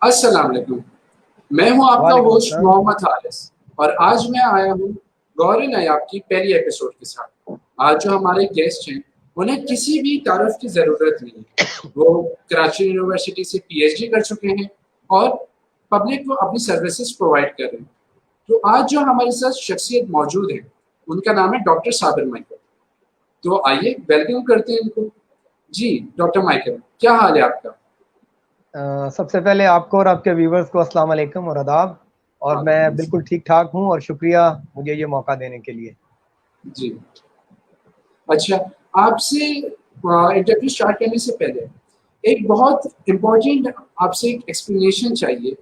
अस्सलाम वालेकुम। मैं हूं आपका वालेकुम होस्ट अस्सलाम। मोहम्मद हारिस और आज मैं आया हूं गौरी नायाब की पहली एपिसोड के साथ। आज जो हमारे गेस्ट हैं उन्हें किसी भी तारुफ की ज़रूरत नहीं है। वो कराची यूनिवर्सिटी से पीएचडी कर चुके हैं और पब्लिक को अपनी सर्विसेज प्रोवाइड कर रहे हैं। तो आज जो हमारे साथ शख्सियत मौजूद है उनका नाम है डॉक्टर साबिर माइकल। तो आइए वेलकम करते हैं इनको। जी डॉक्टर माइकल, क्या हाल है आपका? सबसे पहले आपको और आपके व्यूवर्स को अस्सलाम वालेकुम और आदाब। और मैं बिल्कुल ठीक ठाक हूँ और शुक्रिया मुझे ये मौका देने के लिए। जी अच्छा, आपसे इंटरव्यू स्टार्ट करने से पहले एक बहुत इम्पोर्टेंट आपसे एक एक्सप्लेनेशन चाहिए।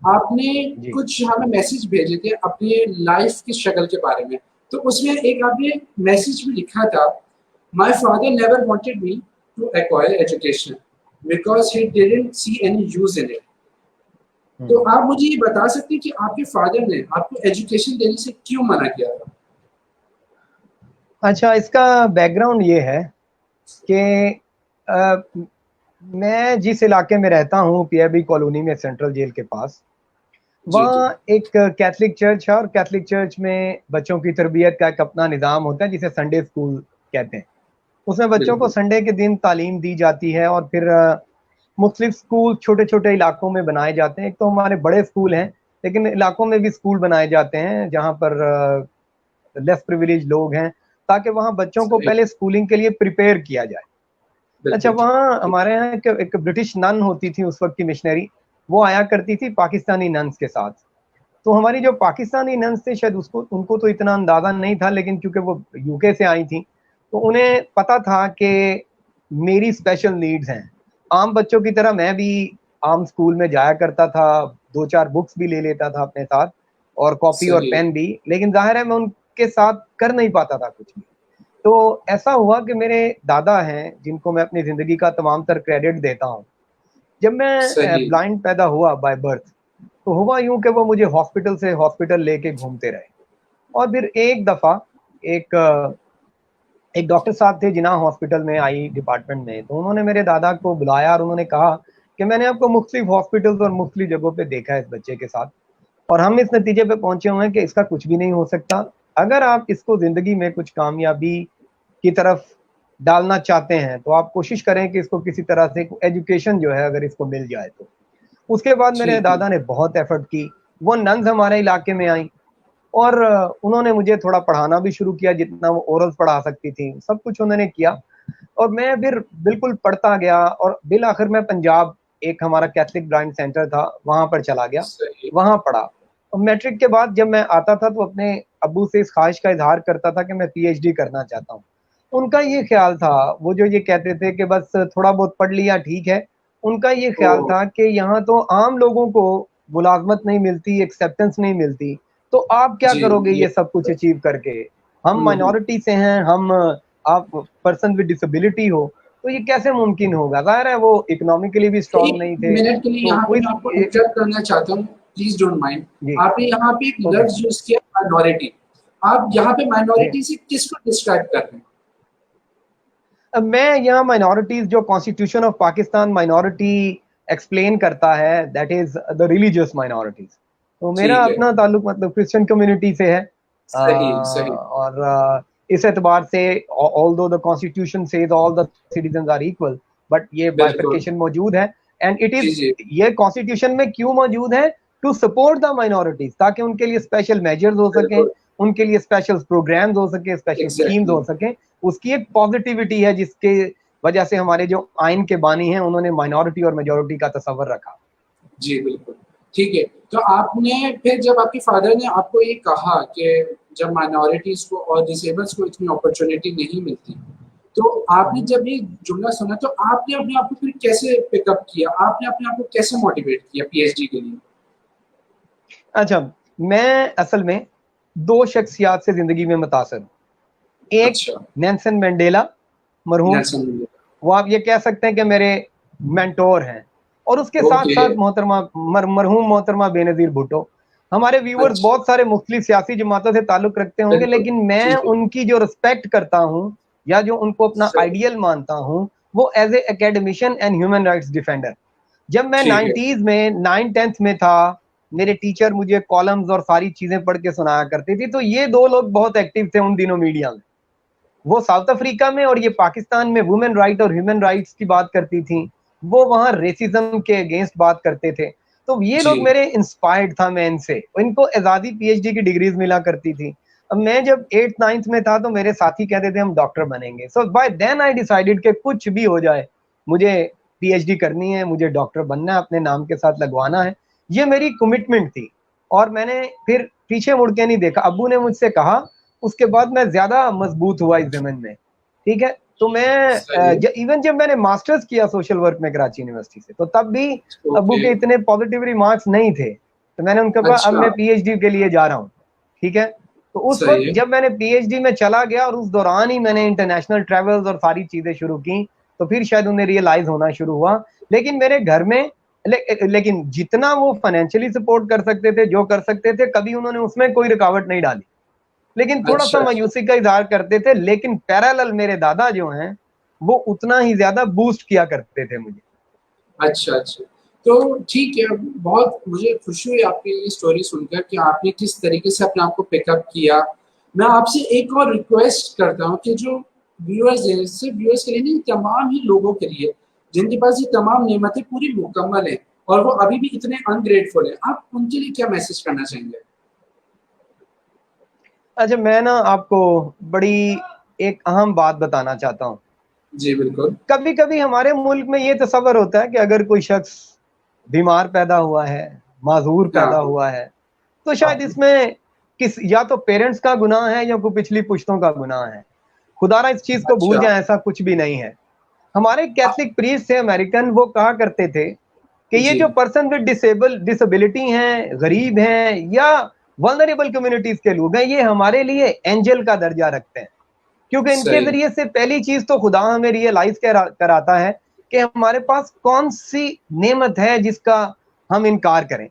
आपने जी कुछ हमें मैसेज भेजे थे अपनी लाइफ की स्ट्रगल के बारे में। तो उसमें एक आपने मैसेज में लिखा था, my father never wanted me to acquire education because he didn't see any use in it. तो हम्म। आप मुझे ये बता सकते हैं कि आपके फादर ने आपको एजुकेशन देने से क्यों मना किया था? अच्छा, इसका बैकग्राउंड ये है कि अ, मैं जिस इलाके में रहता हूँ पीआईबी कॉलोनी में, सेंट्रल जेल के पास, जी जी। वहाँ एक कैथलिक चर्च है और कैथलिक चर्च में बच्चों की तरबियत का एक अपना निज़ाम होता है जिसे संडे स्कूल कहते हैं। उसमें बच्चों को बिल्कुल। संडे के दिन तालीम दी जाती है और फिर मुख्तलिफ स्कूल छोटे छोटे इलाकों में बनाए जाते हैं। एक तो हमारे बड़े स्कूल हैं, लेकिन इलाकों में भी स्कूल बनाए जाते हैं जहाँ पर लेस प्रिविलेज लोग हैं, ताकि वहाँ बच्चों को सही। पहले स्कूलिंग के लिए प्रिपेयर किया जाए। अच्छा, बिल्कुल ठीक। वहाँ हमारे यहाँ एक ब्रिटिश नन होती थी उस वक्त की मिशनरी, वो आया करती थी पाकिस्तानी नन्स के साथ। तो हमारी जो पाकिस्तानी नन्स थे, शायद उसको उनको तो इतना अंदाजा नहीं था, लेकिन क्योंकि वो यूके से आई थी तो उन्हें पता था कि मेरी स्पेशल नीड्स हैं। आम बच्चों की तरह मैं भी आम स्कूल में जाया करता था, दो चार बुक्स भी ले लेता था अपने साथ और कॉपी और सही है। पेन भी, लेकिन जाहिर है मैं उनके साथ कर नहीं पाता था कुछ भी। तो ऐसा हुआ कि मेरे दादा हैं जिनको मैं अपनी जिंदगी का तमाम तर क्रेडिट देता हूँ। जब मैं सही। ब्लाइंड पैदा हुआ बाय बर्थ, तो हुआ यूं कि वो मुझे हॉस्पिटल से हॉस्पिटल लेके घूमते रहे। और फिर एक दफा एक एक डॉक्टर साहब थे जिना हॉस्पिटल में, आई डिपार्टमेंट में, तो उन्होंने मेरे दादा को बुलाया और उन्होंने कहा कि मैंने आपको मुख्तलिफ हॉस्पिटल्स और मुख्तलिफ जगहों पे देखा है इस बच्चे के साथ, और हम इस नतीजे पे पहुंचे हुए हैं कि इसका कुछ भी नहीं हो सकता। अगर आप इसको जिंदगी में कुछ कामयाबी की तरफ डालना चाहते हैं तो आप कोशिश करें कि इसको किसी तरह से एजुकेशन जो है अगर इसको मिल जाए तो। उसके बाद मेरे ठीक है। दादा ने बहुत एफर्ट की। वो नन्स हमारे इलाके में आई और उन्होंने मुझे थोड़ा पढ़ाना भी शुरू किया, जितना वो ओरल्स पढ़ा सकती थी सब कुछ उन्होंने किया। और मैं फिर बिल्कुल पढ़ता गया और बिल आखिर में पंजाब, एक हमारा कैथलिक ब्रांड सेंटर था, वहां पर चला गया, सही। वहां पढ़ा। और मैट्रिक के बाद जब मैं आता था तो अपने अब्बू से इस ख्वाहिश का इजहार करता था कि मैं पीएचडी करना चाहता हूँ। उनका ये ख्याल था, वो जो ये कहते थे कि बस थोड़ा बहुत पढ़ लिया ठीक है, उनका ये ओ। ख्याल था कि यहाँ तो आम लोगों को मुलाजमत नहीं मिलती, एक्सेप्टेंस नहीं मिलती, तो आप क्या जी करोगे ये। ये सब कुछ अचीव करके। हम हम्म। माइनॉरिटी से हैं, हम आप पर्सन विद डिसेबिलिटी हो, तो ये कैसे मुमकिन होगा। जाहिर है वो इकोनॉमिकली भी स्ट्रांग एक नहीं थे। मिनट के लिए तो यहाँ वो पे मैं आपको ये, इंटरप्ट करना चाहता हूँ, प्लीज डोंट माइंड। जी आपने यहाँ पे एक ओके लफ्ज यूज किया माइनॉरिटी। आप यहाँ पे जी। माइनॉरिटी से किसको डिस्क्राइब कर रहे हैं? अब मैं यहाँ माइनॉरिटीज जो constitution of Pakistan minority explain करता है, that is the religious minorities. तो मेरा ठीक है। अपना ताल्लुक मतलब क्रिश्चियन कम्युनिटी से है। सही सही। और इस एतबार से although the constitution says all the citizen are equal, but ये बिल्कुल। बाइफर्केशन मौजूद है। एंड इट जी इज, जी। ये कॉन्स्टिट्यूशन में क्यों मौजूद है, टू सपोर्ट द माइनॉरिटीज, ताकि उनके लिए स्पेशल मेजर्स हो सके, बिल्कुल। उनके लिए स्पेशल प्रोग्राम्स हो सके, स्पेशल स्कीम्स एग्जैक्टली। हो सके। उसकी एक पॉजिटिविटी है जिसके वजह से हमारे जो आइन के बानी हैं उन्होंने माइनॉरिटी और मेजॉरिटी का तस्वर रखा। जी बिल्कुल। ठीक है। तो आपने फिर जब आपके फादर ने आपको ये कहा कि जब माइनॉरिटीज को और डिसेबल्स को इतनी अपॉर्चुनिटी नहीं मिलती, तो आपने जब ये जुमला सुना तो आपने अपने आप को फिर कैसे पिकअप किया? आपने अपने आप को कैसे मोटिवेट किया पीएचडी के लिए? अच्छा, मैं असल में दो शख्सियात से जिंदगी में मुतासर हूँ। एक अच्छा। नेल्सन मंडेला मरहूम, नेल्सन मंडेला। वो आप ये कह सकते हैं कि मेरे मेंटोर हैं। और उसके साथ ओके। साथ मोहतरमा मरहूम मोहतरमा बेनजीर भुट्टो। हमारे व्यूवर्स अच्छा। बहुत सारे मुख्तलिफ सियासी जमातों से ताल्लुक रखते होंगे, बिल्कुल। लेकिन जी मैं जी। उनकी जो रिस्पेक्ट करता हूँ या जो उनको अपना सही। आइडियल मानता हूँ, वो as a academician and human rights defender. जब मैं ठीक है। 90s में 9th-10th में था, मेरे टीचर मुझे कॉलम्स और सारी चीजें पढ़ के सुनाया करती थी, तो ये दो लोग बहुत एक्टिव थे उन दिनों मीडिया में। वो साउथ अफ्रीका में और ये पाकिस्तान में वुमेन राइट और ह्यूमन राइट्स की बात करती थी, वो वहाँ रेसिज्म के अगेंस्ट बात करते थे। तो ये जी। लोग मेरे इंस्पायर्ड था मैं इनसे, इनको आजादी पीएचडी की डिग्रीज मिला करती थी। अब मैं जब 8th-9th में था तो मेरे साथी कहते थे हम डॉक्टर बनेंगे, सो बाय देन आई डिसाइडेड कि कुछ भी हो जाए मुझे पीएचडी करनी है, मुझे डॉक्टर बनना है, अपने नाम के साथ लगवाना है, ये मेरी कमिटमेंट थी। और मैंने फिर पीछे मुड़ के नहीं देखा। अब्बू ने मुझसे कहा, उसके बाद मैं ज्यादा मजबूत हुआ इस जमीन में, ठीक है। तो मैं सही। इवन जब मैंने मास्टर्स किया सोशल वर्क में कराची यूनिवर्सिटी से, तो तब भी अब्बू ओके। के इतने पॉजिटिव रिमार्क्स नहीं थे, तो मैंने उनको कहा अब अच्छा। मैं पीएचडी के लिए जा रहा हूँ, ठीक है। तो उस सही वक्त है। जब मैंने पीएचडी में चला गया और उस दौरान ही मैंने इंटरनेशनल ट्रेवल्स और सारी चीजें शुरू की, तो फिर शायद उन्हें रियलाइज होना शुरू हुआ। लेकिन मेरे घर में लेकिन जितना वो फाइनेंशियली सपोर्ट कर सकते थे, जो कर सकते थे, कभी उन्होंने उसमें कोई रुकावट नहीं डाली। लेकिन थोड़ा सा अच्छा, अच्छा। मायूसी का इजहार करते थे, लेकिन पैरेलल मेरे दादा जो हैं वो उतना ही ज्यादा बूस्ट किया करते थे मुझे। अच्छा, अच्छा। तो ठीक है, बहुत मुझे खुशी हुई आपकी ये स्टोरी सुनकर कि आपने किस तरीके से अपने आप को पिकअप किया। मैं आपसे एक और रिक्वेस्ट करता हूँ कि जो व्यूअर्स हैं, सिर्फ व्यूअर्स के लिए नहीं, तमाम ही लोगों के लिए, जिनके पास ये तमाम नेमतें पूरी मुकम्मल हैं और वो अभी भी इतने अनग्रेटफुल हैं, आप उनके लिए क्या मैसेज करना चाहेंगे? अच्छा, मैं ना आपको बड़ी एक अहम बात बताना चाहता हूँ। जी, बिल्कुल। कभी कभी हमारे मुल्क में ये तस्वर होता है कि अगर कोई शख्स बीमार पैदा हुआ है, माजूर पैदा हाँ, हुआ है, तो शायद हाँ। इसमें किस या तो पेरेंट्स का गुनाह है या कोई पिछली पुश्तों का गुनाह है। खुदारा इस चीज को भूल अच्छा। जाए, ऐसा कुछ भी नहीं है। हमारे कैथलिक प्रीस्ट थे अमेरिकन, वो कहा करते थे कि ये जी। जो पर्सन विद डिसेबिलिटी हैं, गरीब हैं या वल्नरेबल कम्युनिटीज के लोग हैं, ये हमारे लिए एंजल का दर्जा रखते हैं, क्योंकि इनके सही। जरिए से पहली चीज तो खुदा हमें रियलाइज कराता है कि हमारे पास कौन सी नेमत है जिसका हम इनकार करें,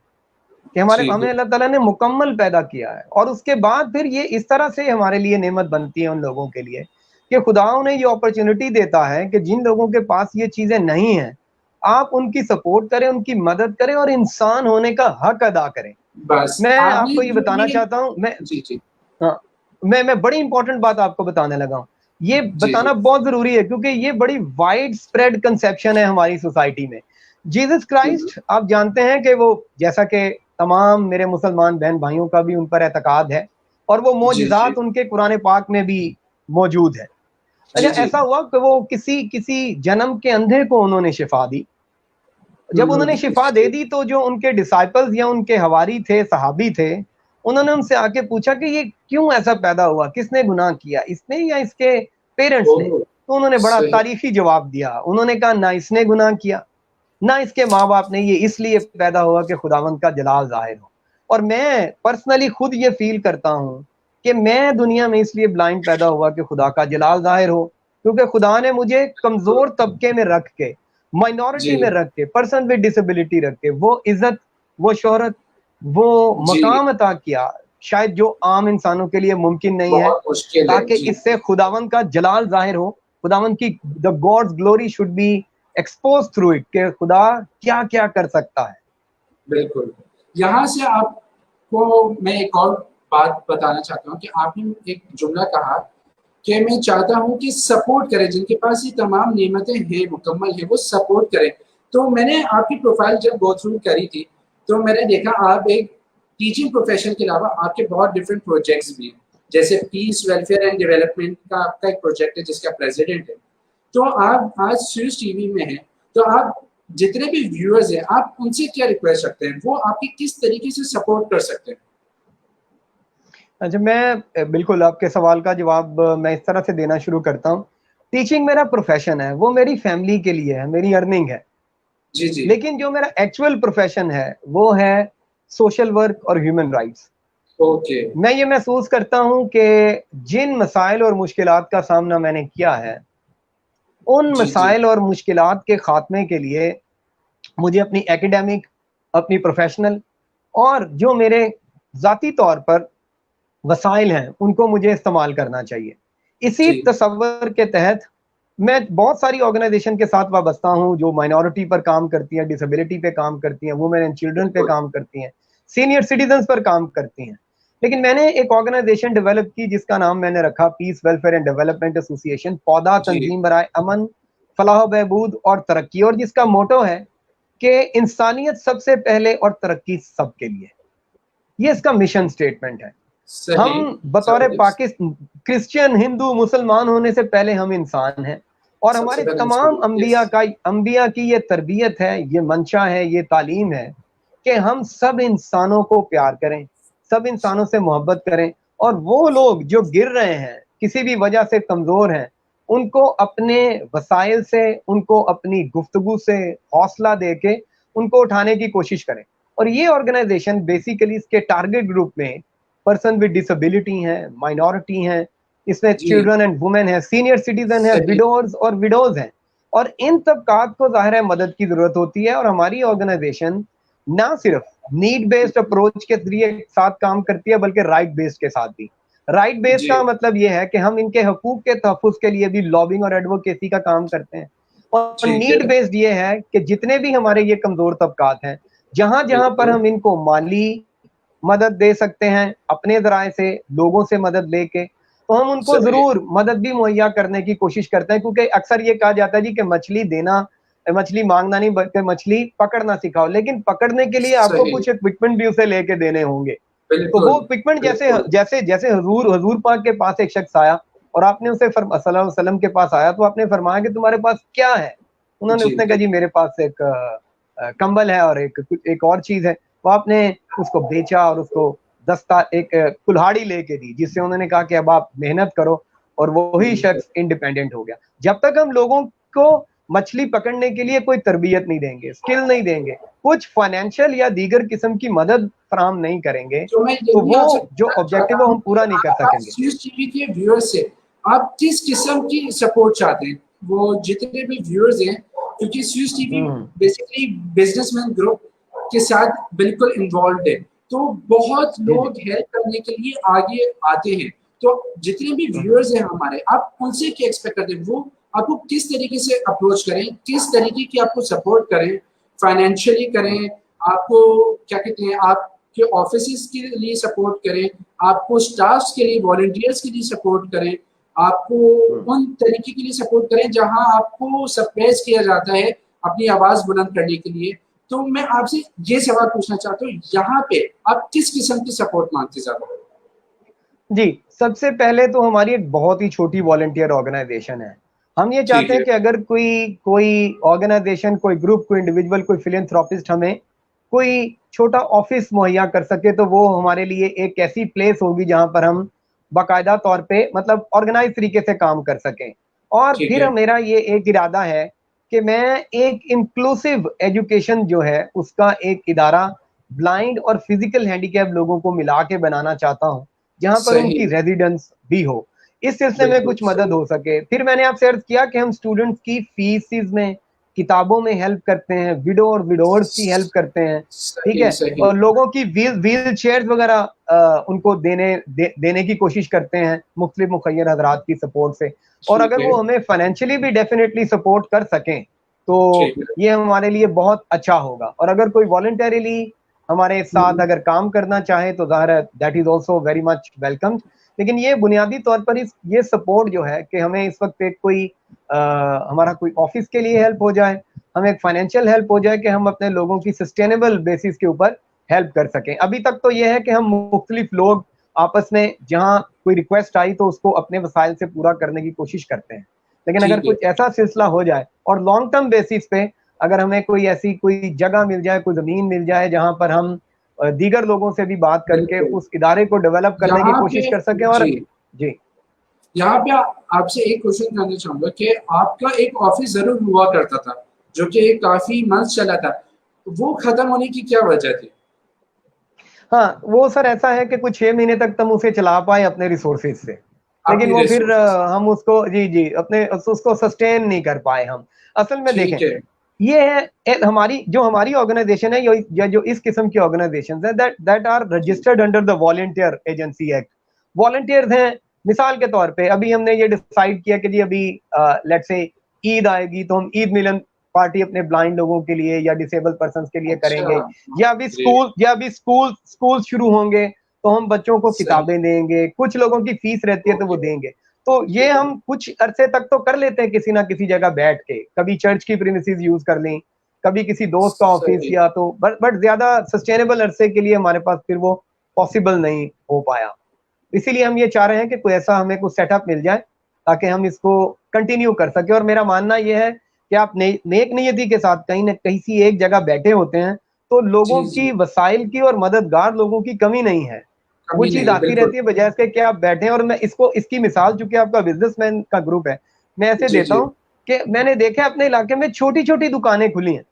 कि हमारे जी, हमें बिल्कुल। अल्लाह ताला ने मुकम्मल पैदा किया है। और उसके बाद फिर ये इस तरह से हमारे लिए नेमत बनती है उन लोगों के लिए कि खुदा उन्हें ये अपॉर्चुनिटी देता है कि जिन लोगों के पास ये चीजें नहीं हैं, आप उनकी सपोर्ट करें, उनकी मदद करें और इंसान होने का हक अदा करें। बस, मैं आपने आपको ये जो बताना ये चाहता हूँ, मैं जी, जी। हाँ, मैं बड़ी इंपॉर्टेंट बात आपको बताने लगा हूँ। ये जी, बताना जी। बहुत जरूरी है क्योंकि ये बड़ी वाइड स्प्रेड कंसेप्शन है हमारी सोसाइटी में। जीसस जी, जी। क्राइस्ट, आप जानते हैं कि वो, जैसा कि तमाम मेरे मुसलमान बहन भाइयों का भी उन पर एतकाद है, और वो जी, जी। मोजज़ात उनके कुरान पाक में भी मौजूद है। अच्छा, जी, जी। ऐसा हुआ कि वो किसी किसी जन्म के अंधे को उन्होंने शिफा दी। जब उन्होंने शिफा दे दी तो जो उनके डिसाइपल्स या उनके हवारी थे, सहाबी थे, उन्होंने उनसे आके पूछा कि ये क्यों ऐसा पैदा हुआ, किसने गुनाह किया, इसने या इसके पेरेंट्स ने? ओह! तो उन्होंने बड़ा सही। तारीखी जवाब दिया। उन्होंने कहा ना इसने गुनाह किया, ना इसके माँ बाप ने, ये इसलिए पैदा हुआ कि खुदावंद का जलाल जाहिर हो। और मैं पर्सनली खुद ये फील करता हूँ कि मैं दुनिया में इसलिए ब्लाइंड पैदा हुआ कि खुदा का जलाल जाहिर हो, क्योंकि खुदा ने मुझे कमजोर तबके में रख के, माइनॉरिटी में जी, रख के, पर्सन विद डिसेबिलिटी रख के वो इज्जत, वो शोहरत, वो जी। मकाम अता किया, शायद जो आम इंसानों के लिए मुमकिन नहीं है, बहुत मुश्किल है। ताकि जी। इससे खुदावंद का जलाल जाहिर हो, खुदावंद की the gods glory should be expose through it, कि खुदा क्या क्या कर सकता है। बिल्कुल। यहाँ से आपको मैं एक और बात बताना चाहता हूँ कि आपने एक जुमला कहा कि मैं चाहता हूँ कि सपोर्ट करें, जिनके पास ये तमाम नेमतें हैं, मुकम्मल हैं, वो सपोर्ट करें। तो मैंने आपकी प्रोफ़ाइल जब गो थ्रू करी थी, तो मैंने देखा आप एक टीचिंग प्रोफ़ेशन के अलावा आपके बहुत डिफरेंट प्रोजेक्ट्स भी हैं। जैसे पीस, वेलफेयर एंड डेवलपमेंट का आपका एक प्रोजेक्ट है जिसके आप प्रेज़िडेंट हैं। तो आप आज स्विस टीवी में हैं, तो आप जितने भी व्यूअर्स हैं, आप उनसे क्या रिक्वेस्ट रखते हैं? वो आपकी किस तरीके से सपोर्ट कर सकते हैं? अच्छा, मैं बिल्कुल आपके सवाल का जवाब मैं इस तरह से देना शुरू करता हूँ। टीचिंग मेरा प्रोफेशन है, वो मेरी फैमिली के लिए है, मेरी अर्निंग है। जी, जी। लेकिन जो मेरा एक्चुअल प्रोफेशन है वो है सोशल वर्क और ह्यूमन राइट्स। ओके। मैं ये महसूस करता हूँ कि जिन मसाइल और मुश्किलात का सामना मैंने किया है, उन जी, जी। मसाइल और मुश्किलात के खात्मे के लिए मुझे अपनी एकेडमिक, अपनी प्रोफेशनल और जो मेरे ज़ाती तौर पर वसाइल हैं, उनको मुझे इस्तेमाल करना चाहिए। इसी जी। तसव्वुर के तहत मैं बहुत सारी ऑर्गेनाइजेशन के साथ वाबस्ता हूँ जो माइनॉरिटी पर काम करती हैं, डिसेबिलिटी पे काम करती हैं, वुमेन एंड चिल्ड्रन पे काम करती हैं, सीनियर सिटीजन पर काम करती हैं। लेकिन मैंने एक ऑर्गेनाइजेशन डेवलप की जिसका नाम मैंने रखा peace welfare and development association, पौधा जी तंजीम बराए अमन, फलाह बहबूद और तरक्की, और जिसका मोटो है कि इंसानियत सबसे पहले और तरक्की सबके लिए। ये इसका मिशन स्टेटमेंट है। सही हम बतौर जबरदस्त। पाकिस्तान क्रिश्चियन, हिंदू, मुसलमान होने से पहले हम इंसान हैं, और सबसे हमारे पहले तमाम इंसान, यस अंबिया की ये तरबियत है, ये मंशा है, ये तालीम है कि हम सब इंसानों को प्यार करें, सब इंसानों से मोहब्बत करें, और वो लोग जो गिर रहे हैं, किसी भी वजह से कमजोर हैं, उनको अपने वसाइल से, उनको अपनी गुफ्तगू से हौसला देके उनको उठाने की कोशिश करें। और ये ऑर्गेनाइजेशन बेसिकली इसके टारगेट ग्रुप में पर्सन विद डिसेबिलिटी हैं, माइनॉरिटी हैं, इसमें जी चिल्ड्रन एंड वुमेन है, सीनियर सिटीजन है, सही विडोर्स और विडोज हैं, और इन तबकात को जाहिर है मदद की जरूरत होती है। और हमारी ऑर्गेनाइजेशन ना सिर्फ नीड बेस्ड अप्रोच के जरिए साथ काम करती है, बल्कि राइट बेस्ड के साथ भी। राइट बेस्ड जी का मतलब यह है कि हम इनके हकूक के तहफ़्फ़ुज़ के लिए भी लॉबिंग और एडवोकेसी का काम करते हैं। और ठीक है नीड बेस्ड ये है कि जितने भी हमारे ये कमजोर तबकात हैं, जहां जहां पर बिल्कुल हम इनको माली मदद दे सकते हैं, अपने ज़राए से, लोगों से मदद लेके, तो हम उनको सही ज़रूर मदद भी मुहैया करने की कोशिश करते हैं। क्योंकि अक्सर ये कहा जाता है जी कि मछली देना, मछली मांगना नहीं बल्कि मछली पकड़ना सिखाओ, लेकिन पकड़ने के लिए आपको सही कुछ इक्विपमेंट भी उसे लेके देने होंगे। तो बिल्कुल वो इक्विपमेंट जैसे बिल्कुल जैसे जैसे हजूर पाक के पास एक शख्स आया और आपने उसे सल्लल्लाहु अलैहि वसल्लम के पास आया, तो आपने फरमाया कि तुम्हारे पास क्या है? उन्होंने जी उसने कहा जी मेरे पास एक कंबल है और एक और चीज है। तो आपने उसको बेचा और उसको दस्ता एक कुल्हाड़ी लेके दी, जिससे उन्होंने कहा कि अब आप मेहनत करो, और वही बिल्कुल शख्स इंडिपेंडेंट हो गया। जब तक हम लोगों को मछली पकड़ने के लिए कोई तरबियत नहीं देंगे, स्किल नहीं देंगे, कुछ फाइनेंशियल या दीगर किस्म की मदद फराहम नहीं करेंगे, तो मैं ये तो भी वो आपसे जो पूछना ऑब्जेक्टिव चाहता है वो हूँ हम कि पूरा नहीं कर आप सकेंगे। न्यूज़ टीवी के व्यूअर्स से आप किस किस्म की सपोर्ट चाहते हैं? वो जितने भी व्यूअर्स हैं, क्योंकि स्विस टीवी हम्म बेसिकली बिजनेसमैन ग्रुप के साथ बिल्कुल इन्वॉल्व है, तो बहुत जी जी लोग हेल्प करने के लिए आगे आते हैं। तो जितने भी हम्म व्यूअर्स हैं हमारे, आप उनसे क्या एक्सपेक्ट करते हैं? वो आपको किस तरीके से अप्रोच करें, किस तरीके की आपको सपोर्ट करें, फाइनेंशियली हम्म करें, आपको क्या कहते हैं, आपके ऑफिस के लिए सपोर्ट करें, आपको स्टाफ के लिए, वॉलंटियर्स के लिए सपोर्ट करें, आपको हम्म। उन तरीके के लिए सपोर्ट करें जहां आपको सरप्राइज किया जाता है अपनी आवाज बुलंद करने के लिए। तो मैं आपसे ये सवाल पूछना चाहता हूँ, यहाँ पे आप किस किस्म की सपोर्ट मांगते ज्यादा? जी, सबसे पहले तो हमारी एक बहुत ही छोटी वॉलंटियर ऑर्गेनाइजेशन है। हम ये ठीक चाहते हैं है कि अगर कोई कोई ऑर्गेनाइजेशन, कोई ग्रुप, कोई इंडिविजुअल, कोई फिलैंथ्रोपिस्ट हमें कोई छोटा ऑफिस मुहैया कर सके, तो वो हमारे लिए एक ऐसी प्लेस होगी जहां पर हम बाकायदा तौर पे मतलब ऑर्गेनाइज तरीके से काम कर सकें। और ठीक फिर है मेरा ये एक इरादा है कि मैं एक इंक्लूसिव एजुकेशन जो है उसका एक इदारा ब्लाइंड और फिजिकल हैंडीकैप लोगों को मिला के बनाना चाहता हूँ, जहां पर सही उनकी रेजिडेंस भी हो, इस सिलसिले में बिल्कुल कुछ मदद हो सके। फिर मैंने आपसे अर्ज किया कि हम स्टूडेंट्स की फीसिस में, किताबों में हेल्प करते हैं, विडो और विडोर्स की हेल्प करते हैं, ठीक सही है, सही और लोगों की व्हील चेयर वगैरह उनको देने की कोशिश करते हैं मुख्तलिफ मुखैर हजरात की सपोर्ट से। और ठीक अगर है वो हमें फाइनेंशियली भी डेफिनेटली सपोर्ट कर सकें, तो ठीक है ये हमारे लिए बहुत अच्छा होगा। और अगर कोई वॉलंटरीली हमारे साथ अगर काम करना चाहे तो ज़ाहिर है that is also very much welcome. लेकिन ये बुनियादी तौर पर ये सपोर्ट जो है कि हमें इस वक्त एक कोई हमारा कोई ऑफिस के लिए हेल्प हो जाए, हमें एक फाइनेंशियल हेल्प हो जाए कि हम अपने लोगों की सस्टेनेबल बेसिस के ऊपर हेल्प कर सकें। अभी तक तो ये है कि हम मुख्तलिफ लोग आपस में जहाँ कोई रिक्वेस्ट आई तो उसको अपने वसाइल से पूरा करने की कोशिश करते हैं। लेकिन अगर ठीक है कुछ ऐसा सिलसिला हो जाए और लॉन्ग टर्म बेसिस पे अगर हमें कोई ऐसी कोई जगह मिल जाए, कोई ज़मीन मिल जाए जहाँ पर हम दीगर लोगों से भी बात करके बिल्कुल उस इदारे को डेवलप करने की यहाँ कोशिश पे कर सकें। और जी जी यहाँ पे आपसे एक क्वेश्चन करना चाहूंगा कि आपका एक ऑफिस जरूर हुआ करता था जो कि काफी मंथ चला था, वो खत्म होने की क्या वजह थी? हाँ, वो सर ऐसा है कि कुछ 6 महीने तक तुम उसे चला पाए अपने रिसोर्सेज से, लेकिन अपनी वो फिर रिसोर्सेस हम उसको जी अपने उसको सस्टेन नहीं कर पाए हम। असल में देखें, ठीक है ये है हमारी ऑर्गेनाइजेशन है, जो इस किस्म की ऑर्गेनाइजेशन है that R G registered under the volunteer agency act. Volunteers हैं, मिसाल के तौर पे अभी हमने ये डिसाइड किया कि जी अभी लेट्स से ईद आएगी तो हम ईद मिलन पार्टी अपने ब्लाइंड लोगों के लिए या डिसेबल पर्सन के लिए करेंगे, या अभी स्कूल शुरू होंगे तो हम बच्चों को किताबें देंगे, कुछ लोगों की फीस रहती है तो वो देंगे। तो ये हम कुछ अरसे तक तो कर लेते हैं किसी ना किसी जगह बैठ के, कभी चर्च की प्रीमिसेस यूज कर लें, कभी किसी दोस्त का ऑफिस या तो, बट ज्यादा सस्टेनेबल अरसे के लिए हमारे पास फिर वो पॉसिबल नहीं हो पाया। इसीलिए हम ये चाह रहे हैं कि कोई ऐसा हमें कुछ सेटअप मिल जाए ताकि हम इसको कंटिन्यू कर सके। और मेरा मानना यह है कि आप नेक नियति के साथ कहीं न कहीं एक जगह बैठे होते हैं तो लोगों की वसाइल की और मददगार लोगों की कमी नहीं है, वो चीज आती रहती है बजाय इसके कि आप बैठे। और मैं इसकी मिसाल, चूंकि आपका बिजनेसमैन का ग्रुप है, मैं ऐसे देता हूँ कि मैंने देखा अपने इलाके में छोटी छोटी दुकानें खुली हैं।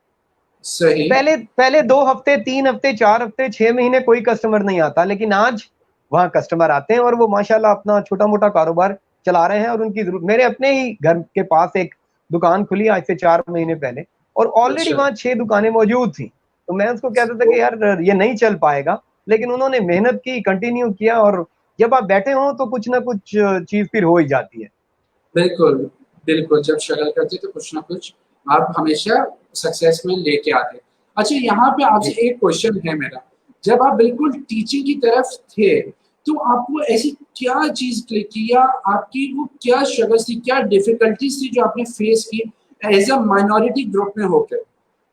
सही। पहले 2 हफ्ते 3 हफ्ते 4 हफ्ते 6 महीने कोई कस्टमर नहीं आता, लेकिन आज वहां कस्टमर आते हैं और वो माशाल्लाह अपना छोटा मोटा कारोबार चला रहे हैं। और उनकी जरूरत, मेरे अपने ही घर के पास एक दुकान खुली आज से 4 महीने पहले, और ऑलरेडी वहां 6 दुकानें मौजूद थी। तो मैं उसको कहता था कि यार ये नहीं चल पाएगा, लेकिन उन्होंने मेहनत की, कंटिन्यू किया, और जब आप बैठे हो तो कुछ ना कुछ चीज फिर हो ही जाती है। बिल्कुल बिल्कुल, जब स्ट्रगल करते तो कुछ ना कुछ आप हमेशा सक्सेस में लेके आते। अच्छा, यहाँ पे आपसे एक क्वेश्चन है मेरा, जब आप बिल्कुल टीचिंग की तरफ थे तो आपको ऐसी क्या चीज क्लिक की, या आपकी वो क्या स्ट्रगल्स थी, क्या डिफिकल्टीज थी जो आपने फेस की एज अ माइनॉरिटी ग्रुप में होकर,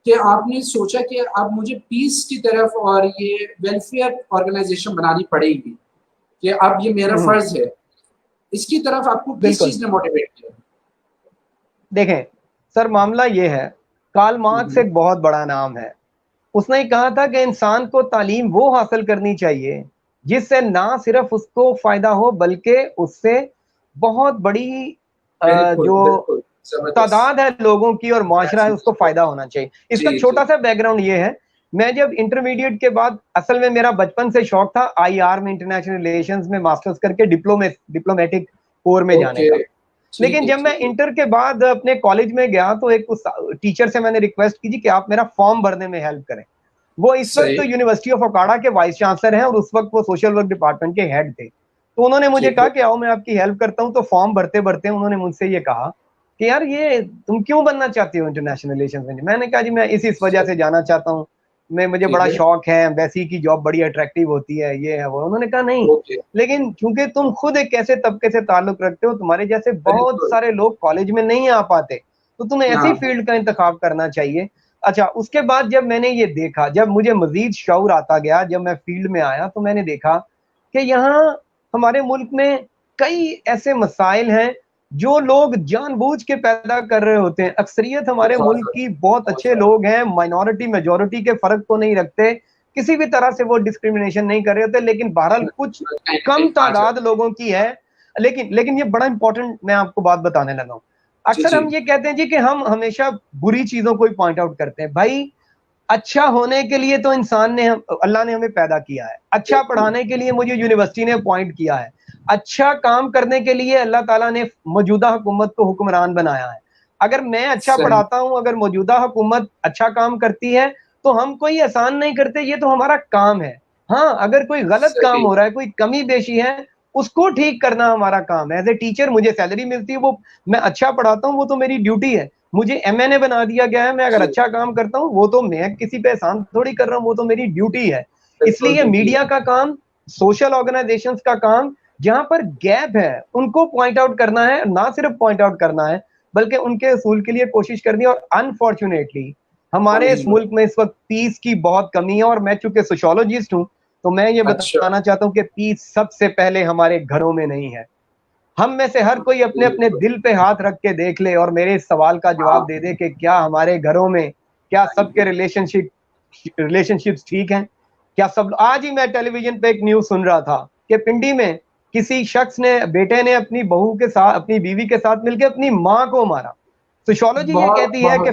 कि आपने सोचा कि अब मुझे पीस की तरफ और ये वेलफेयर ऑर्गेनाइजेशन बनानी पड़ेगी, कि अब ये मेरा फर्ज है, इसकी तरफ आपको किस चीज ने मोटिवेट किया? देखें सर, मामला ये है, कार्ल मार्क्स एक बहुत बड़ा नाम है। उसने कहा था कि इंसान को तालीम वो हासिल करनी चाहिए जिससे ना सिर्फ उसको फायदा हो बल्कि उससे बहुत बड़ी जो तादाद है लोगों की और माशरा है उसको फायदा होना चाहिए। इसका छोटा सा बैकग्राउंड ये है, मैं जब इंटरमीडिएट के बाद, असल में मेरा बचपन से शौक था आईआर में, इंटरनेशनल रिलेशंस में मास्टर्स करके डिप्लोमेटिक कोर में जाने का। लेकिन जब मैं इंटर के बाद अपने कॉलेज में गया तो एक उस टीचर से मैंने रिक्वेस्ट की थी कि आप मेरा फॉर्म भरने में हेल्प करें। वो इस वक्त तो यूनिवर्सिटी ऑफ अकाड़ा के वाइस चांसलर हैं और उस वक्त वो सोशल वर्क डिपार्टमेंट के हेड थे। तो उन्होंने मुझे कहा कि आओ मैं आपकी हेल्प करता हूँ। तो फॉर्म भरते भरते उन्होंने मुझसे ये कहा कि यार ये तुम क्यों बनना चाहती हो इंटरनेशनल रिलेशंस में? मैंने कहा जी मैं इस वजह से जाना चाहता हूँ, मुझे बड़ा शौक है, एम्बेसी की जॉब बड़ी अट्रैक्टिव होती है, ये है वो। उन्होंने कहा नहीं, लेकिन क्योंकि तुम खुद एक ऐसे तबके से ताल्लुक रखते हो, तुम्हारे जैसे बहुत सारे लोग कॉलेज में नहीं आ पाते, तो तुम्हें ऐसी फील्ड का इंतखाब करना चाहिए। अच्छा, उसके बाद जब मैंने ये देखा, जब मुझे मजीद शऊर आता गया, जब मैं फील्ड में आया तो मैंने देखा कि यहाँ हमारे मुल्क में कई ऐसे मसाइल हैं जो लोग जानबूझ के पैदा कर रहे होते हैं। अक्सरियत हमारे मुल्क की बहुत अच्छे लोग हैं, माइनॉरिटी मेजॉरिटी के फर्क को नहीं रखते, किसी भी तरह से वो डिस्क्रिमिनेशन नहीं कर रहे होते, लेकिन बहरहाल कुछ कम तादाद लोगों की है। लेकिन ये बड़ा इंपॉर्टेंट मैं आपको बात बताने लगा हूँ। अक्सर हम ये कहते हैं जी कि हम हमेशा बुरी चीजों को ही पॉइंट आउट करते हैं। भाई, अच्छा होने के लिए तो अल्लाह ने हमें पैदा किया है, अच्छा पढ़ाने के लिए मुझे यूनिवर्सिटी ने अपॉइंट किया है, अच्छा काम करने के लिए अल्लाह ताला ने मौजूदा हुकूमत को हुक्मरान बनाया है। अगर मैं अच्छा पढ़ाता हूं, अगर मौजूदा हुकूमत अच्छा काम करती है तो हम कोई एहसान नहीं करते, ये तो हमारा काम है। हाँ, अगर कोई गलत काम हो रहा है, कोई कमी बेशी है, उसको ठीक करना हमारा काम है। एज ए टीचर मुझे सैलरी मिलती है, वो मैं अच्छा पढ़ाता हूँ, वो तो मेरी ड्यूटी है। मुझे एमएनए बना दिया गया है, मैं अगर अच्छा काम करता हूँ, वो तो मैं किसी पे एहसान थोड़ी कर रहा हूँ, वो तो मेरी ड्यूटी है। इसलिए मीडिया का काम, सोशल ऑर्गेनाइजेशंस का काम, जहां पर गैप है उनको पॉइंट आउट करना है, ना सिर्फ पॉइंट आउट करना है बल्कि उनके असूल के लिए कोशिश करनी है। और अनफॉर्चुनेटली हमारे इस मुल्क में इस वक्त पीस की बहुत कमी है। और मैं चूंकि सोशियोलॉजिस्ट हूं तो मैं ये बताना चाहता हूं कि पीस सबसे पहले हमारे घरों में नहीं है। हम में से हर कोई अपने अपने दिल पे हाथ रख के देख ले और मेरे इस सवाल का जवाब दे दे कि क्या हमारे घरों में, क्या सबके रिलेशनशिप्स ठीक हैं? क्या सब? आज ही मैं टेलीविजन पे एक न्यूज सुन रहा था कि पिंडी में किसी शख्स ने, बेटे ने अपनी बहू के साथ, अपनी बीवी के साथ मिलकर अपनी माँ को मारा। सोशियोलॉजी ये कहती है कि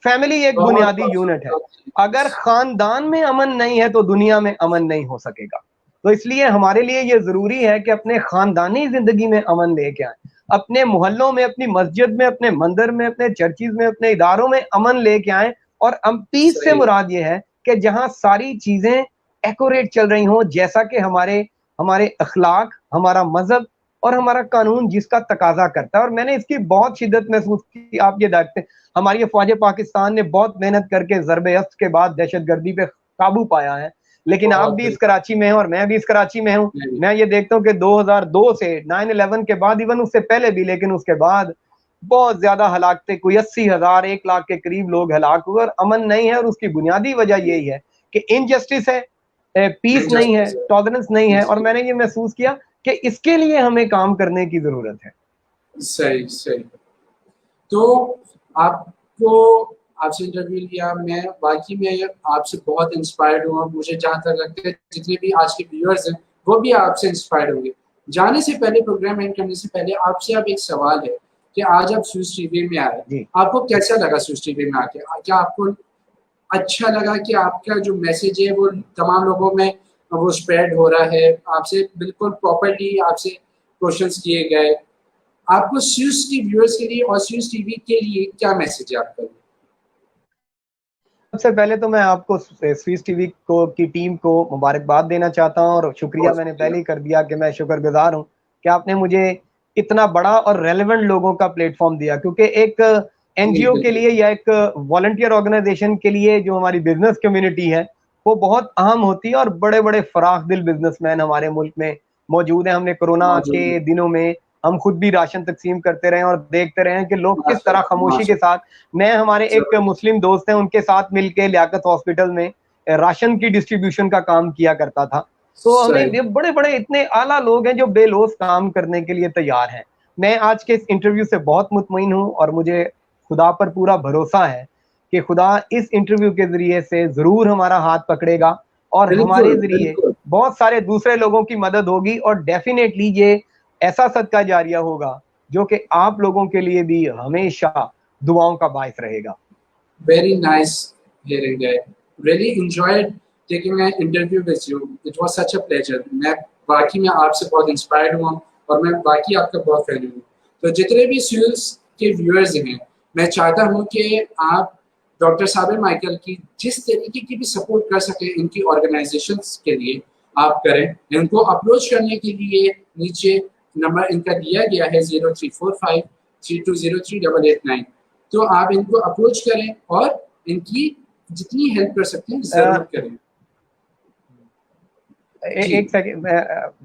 फैमिली एक बुनियादी यूनिट है। अगर खानदान में अमन नहीं है तो दुनिया में अमन नहीं हो सकेगा। तो इसलिए हमारे लिए ये जरूरी है कि अपने खानदानी जिंदगी में अमन लेके आए, अपने मोहल्लों में, अपनी मस्जिद में, अपने मंदिर में, अपने चर्चिज में, अपने इदारों में अमन लेके आए। और पीस से मुराद ये है कि जहां सारी चीजें एक्यूरेट चल रही हों, जैसा कि हमारे अखलाक हमारा मजहब और हमारा कानून जिसका तकाजा करता है। और मैंने इसकी बहुत शिद्दत महसूस की। आप ये देखते हैं, हमारी अफवाज पाकिस्तान ने बहुत मेहनत करके ज़रबे अस्त के बाद दहशतगर्दी पे काबू पाया है, लेकिन आप बहुत भी इस बिल्कुल। कराची में हैं और मैं भी इस कराची में हूँ। मैं भी। मैं ये देखता हूँ कि 2002 से 9/11 के बाद, इवन उससे पहले भी, लेकिन उसके बाद बहुत ज्यादा हलाकतें, कोई 80,000 1 लाख के करीब लोग हलाक हुए और अमन नहीं है। और उसकी बुनियादी वजह यही है कि इनजस्टिस है, पीस नहीं है, इनजस्टिस है। टॉलरेंस नहीं है। और जी, मैंने ये महसूस किया कि इसके लिए हमें काम करने की जरूरत है। सही सही। तो आपको आपसे इंटरव्यू लिया, मैं वाकई में आपसे बहुत इंस्पायर्ड हुआ। मुझे जहाँ तक लगता है जितने भी आज के व्यूअर्स हैं वो भी आपसे इंस्पायर्ड होंगे। जाने से पहले, प्रोग्राम एंड करने से पहले आपसे अब एक सवाल है कि आज आप स्विस टीवी में आए, जी, आपको कैसा लगा स्विस टीवी में आके? क्या आपको अच्छा लगा कि आपका जो मैसेज है वो तमाम लोगों में वो स्प्रेड हो रहा है? आपसे बिल्कुल प्रॉपर्ली आपसे क्वेश्चंस किए गए। आपको स्विस की व्यूअर्स के लिए और स्विस टीवी के लिए क्या मैसेज है आपका? सबसे पहले तो मैं आपको स्विस टीवी को की टीम को मुबारकबाद देना चाहता हूँ और शुक्रिया बहुत मैंने शुक्रिया। पहले ही कर दिया कि मैं शुक्रगुजार हूँ कि आपने मुझे इतना बड़ा और रेलेवेंट लोगों का प्लेटफॉर्म दिया। क्योंकि एक जी, एनजीओ के बिल्कुल। लिए या एक वॉलंटियर ऑर्गेनाइजेशन के लिए जो हमारी बिजनेस कम्युनिटी है वो बहुत अहम होती है। और बड़े बड़े फराख दिल बिजनेसमैन हमारे मुल्क में मौजूद हैं। हमने कोरोना मौजूद के है। दिनों में हम खुद भी राशन तकसीम करते रहे और देखते रहे कि लोग किस तरह माशाल्लाह, खामोशी के माशाल्लाह। साथ, मैं हमारे एक ज़बरदस्त। मुस्लिम दोस्त हैं उनके साथ मिलके लियाकत हॉस्पिटल में राशन की डिस्ट्रीब्यूशन का काम किया करता था। तो हमें सही। ये बड़े बड़े इतने आला लोग हैं जो बेलौस काम करने के लिए तैयार हैं। मैं आज के इस इंटरव्यू से बहुत मुतमईन हूँ और मुझे खुदा पर पूरा भरोसा है कि खुदा इस इंटरव्यू के जरिए से जरूर हमारा हाथ पकड़ेगा और हमारे बिल्कुल, जरिए बिल्कुल। बहुत सारे दूसरे लोगों की मदद होगी। और डेफिनेटली ये ऐसा सदका जारिया होगा जो कि आप लोगों के लिए भी हमेशा दुआओं का बायस रहेगा। Very nice hearing it. Really enjoyed taking an interview with you. It was such a pleasure. मैं वाकई में आपसे बहुत इंस्पायर्ड हुआ और मैं वाकई आपका बहुत फैन हूँ। तो जितने भी स्यूल्स के व्यूअर्स हैं, मैं चाहता हूँ कि आप डॉक्टर साबिर माइकल की जिस तरीके की भी सपोर्ट कर सकें इनकी ऑर्गेनाइजेशंस के लिए आप करें। इनको अप्रोच करने के लिए नीचे नंबर इनका दिया गया है 0345 3203 889। तो आप इनको अप्रोच करें और इनकी जितनी हेल्प कर सकते हैं ज़रूर करें। जी। एक सेकंड, मैं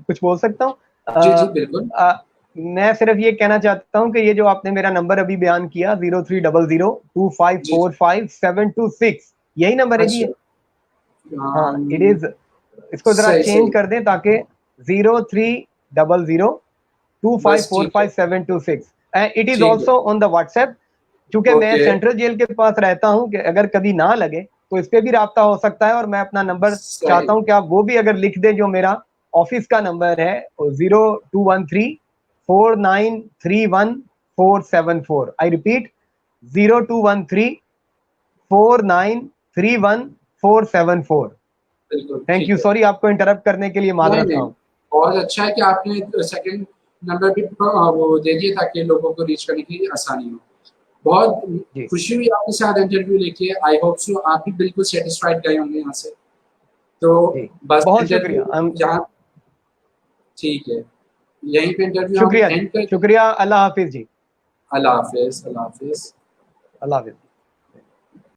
कुछ बोल सकता हूँ? जी, जी, बिल्कुल। मैं सिर्फ ये कहना चाहता हूँ कि ये जो आपने मेरा नंबर अभी बयान किया 0300 जी, 2545 726, यही नंबर है जी अच्छा। ये? हाँ, इट इज। इसको जरा सही, चेंज सही। कर दें ताकि 0300 टू फाइव बस फोर ठीक है। Five seven two six it is ठीक है। Also on the WhatsApp. चूंकि मैं ओके। सेंट्रल जेल के पास रहता हूँ कि अगर कभी ना लगे तो इस पे भी राब्ता हो सकता है। और मैं अपना नंबर सही। चाहता हूँ कि आप वो भी अगर लिख दें, जो मेरा ऑफिस का नंबर है 0213 4931 474। I repeat, 0213 4931 474। बिल्कुल, थैंक ठीक यू, है। सॉरी आपको इंटरप्ट करने के लिए नहीं, माजरत नहीं। खां। बहुत अच्छा है कि आपने सेकंड नंबर भी वो दे दिया ताकि लोगों को रीच करने के लिए आसानी हो। बहुत जी, खुशी हुई आपके साथ इंटरव्यू लेके। आई होप सो आप भी बिल्कुल सैटिस्फाइड गए होंगे यहाँ से। तो जी, बस बहुत शुक्रिया। इंटरव्यू यहाँ ठीक है। यहीं पे इंटरव्यू हम शुक्रिया जी, एंड करते हैं। शुक्रिया। अल्लाह हाफिज जी। अल्लाह हाफ़िज़, अल्लाह हाफ़िज़। अल्लाह हाफिज।